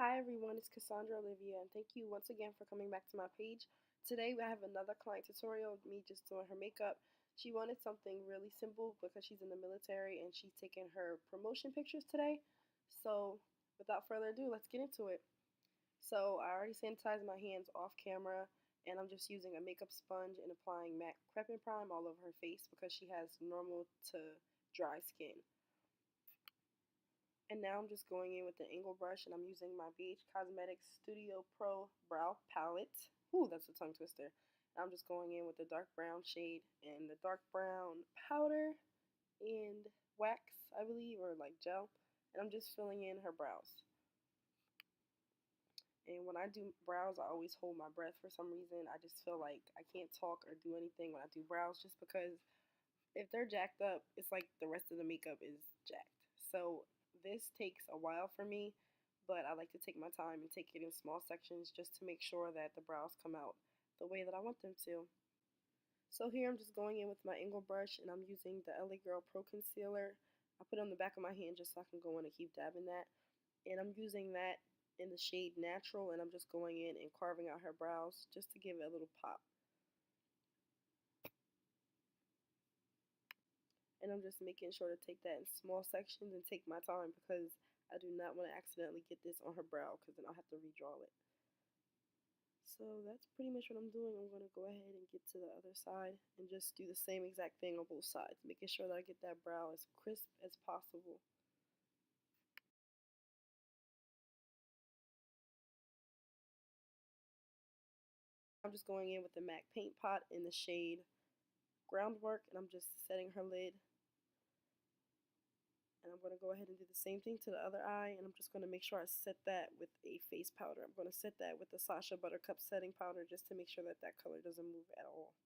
Hi everyone, it's Cassandra Olivia, and thank you once again for coming back to my page. Today I have another client tutorial of me just doing her makeup. She wanted something really simple because she's in the military and she's taking her promotion pictures today. So without further ado, let's get into it. So I already sanitized my hands off camera, and I'm just using a makeup sponge and applying MAC Prep and Prime all over her face because she has normal to dry skin. And now I'm just going in with the angle brush, and I'm using my BH Cosmetics Studio Pro Brow Palette. Ooh, that's a tongue twister. And I'm just going in with the dark brown shade and the dark brown powder and wax, I believe, or like gel. And I'm just filling in her brows. And when I do brows, I always hold my breath for some reason. I just feel like I can't talk or do anything when I do brows just because if they're jacked up, it's like the rest of the makeup is jacked. So this takes a while for me, but I like to take my time and take it in small sections just to make sure that the brows come out the way that I want them to. So here I'm just going in with my angle brush, and I'm using the LA Girl Pro Concealer. I put it on the back of my hand just so I can go in and keep dabbing that. And I'm using that in the shade Natural, and I'm just going in and carving out her brows just to give it a little pop. And I'm just making sure to take that in small sections and take my time because I do not want to accidentally get this on her brow because then I'll have to redraw it. So that's pretty much what I'm doing. I'm going to go ahead and get to the other side and just do the same exact thing on both sides, making sure that I get that brow as crisp as possible. I'm just going in with the MAC Paint Pot in the shade Groundwork, and I'm just setting her lid. And I'm going to go ahead and do the same thing to the other eye, and I'm just going to make sure I set that with a face powder. I'm going to set that with the Sacha Buttercup setting powder just to make sure that that color doesn't move at all.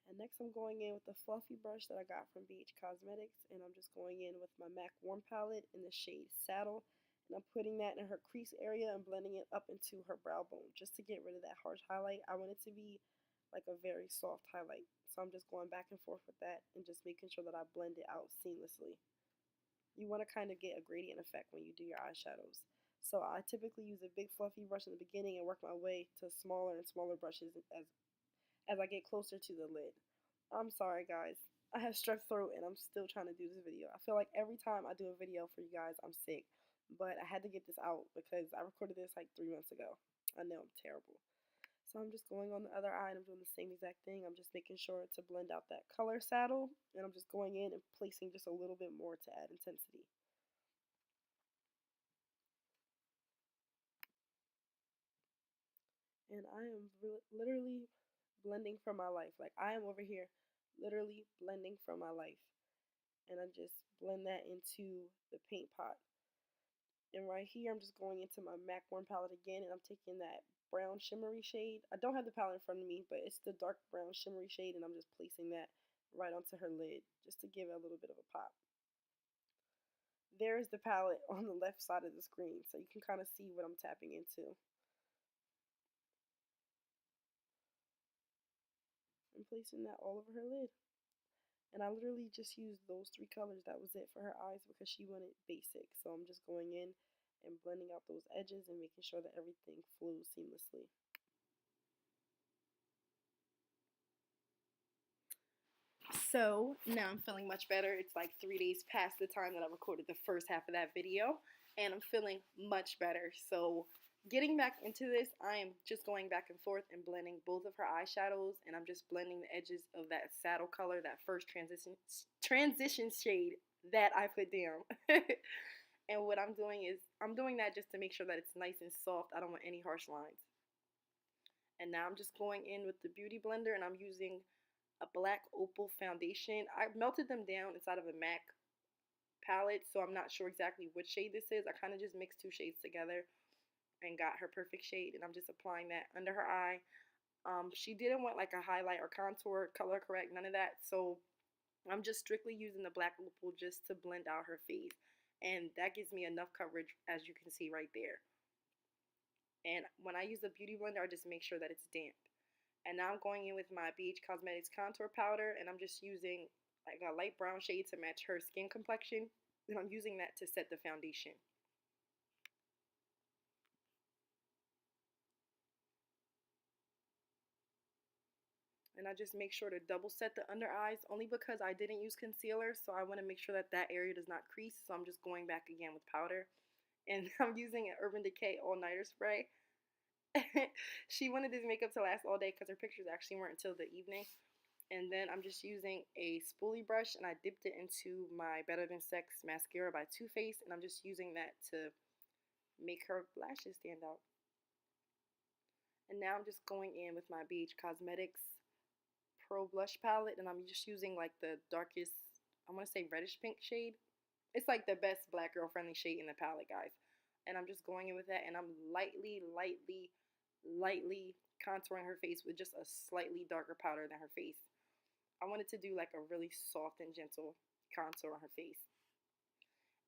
And next I'm going in with the fluffy brush that I got from BH Cosmetics, and I'm just going in with my MAC Warm Palette in the shade Saddle, and I'm putting that in her crease area and blending it up into her brow bone just to get rid of that harsh highlight. I want it to be like a very soft highlight, so I'm just going back and forth with that and just making sure that I blend it out seamlessly. You want to kind of get a gradient effect when you do your eyeshadows. So I typically use a big fluffy brush in the beginning and work my way to smaller and smaller brushes as I get closer to the lid. I'm sorry guys. I have strep throat and I'm still trying to do this video. I feel like every time I do a video for you guys, I'm sick. But I had to get this out because I recorded this like 3 months ago. I know I'm terrible. So I'm just going on the other eye and I'm doing the same exact thing. I'm just making sure to blend out that color saddle, and I'm just going in and placing just a little bit more to add intensity. And I am literally blending for my life. Like I am over here literally blending for my life. And I just blend that into the paint pot. And right here, I'm just going into my MAC Warm palette again, and I'm taking that brown shimmery shade. I don't have the palette in front of me, but it's the dark brown shimmery shade, and I'm just placing that right onto her lid just to give it a little bit of a pop. There's the palette on the left side of the screen, so you can kind of see what I'm tapping into. I'm placing that all over her lid. And I literally just used those three colors. That was it for her eyes because she wanted basic. So I'm just going in and blending out those edges and making sure that everything flows seamlessly. So now I'm feeling much better. It's like 3 days past the time that I recorded the first half of that video, and I'm feeling much better. So getting back into this, I am just going back and forth and blending both of her eyeshadows, and I'm just blending the edges of that saddle color, that first transition shade that I put down. And what I'm doing is I'm doing that just to make sure that it's nice and soft. I don't want any harsh lines. And now I'm just going in with the Beauty Blender, and I'm using a black opal foundation. I melted them down inside of a MAC palette, so I'm not sure exactly which shade this is. I kind of just mixed two shades together and got her perfect shade, and I'm just applying that under her eye. She didn't want like a highlight or contour, color correct, none of that, so I'm just strictly using the black opal just to blend out her face, and that gives me enough coverage as you can see right there. And when I use the Beauty Blender, I just make sure that it's damp. And now I'm going in with my BH Cosmetics contour powder, and I'm just using like a light brown shade to match her skin complexion, and I'm using that to set the foundation. And I just make sure to double set the under eyes only because I didn't use concealer, so I want to make sure that that area does not crease. So I'm just going back again with powder, and I'm using an Urban Decay all-nighter spray. She wanted this makeup to last all day because her pictures actually weren't until the evening. And then I'm just using a spoolie brush, and I dipped it into my Better Than Sex mascara by Too Faced, and I'm just using that to make her lashes stand out. And now I'm just going in with my BH Cosmetics Pro Blush Palette, and I'm just using like the darkest, I want to say reddish pink shade. It's like the best black girl friendly shade in the palette, guys. And I'm just going in with that, and I'm lightly contouring her face with just a slightly darker powder than her face. I wanted to do like a really soft and gentle contour on her face.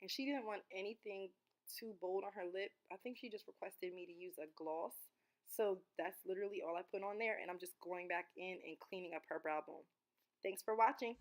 And she didn't want anything too bold on her lip. I think she just requested me to use a gloss. So that's literally all I put on there, and I'm just going back in and cleaning up her brow bone. Thanks for watching.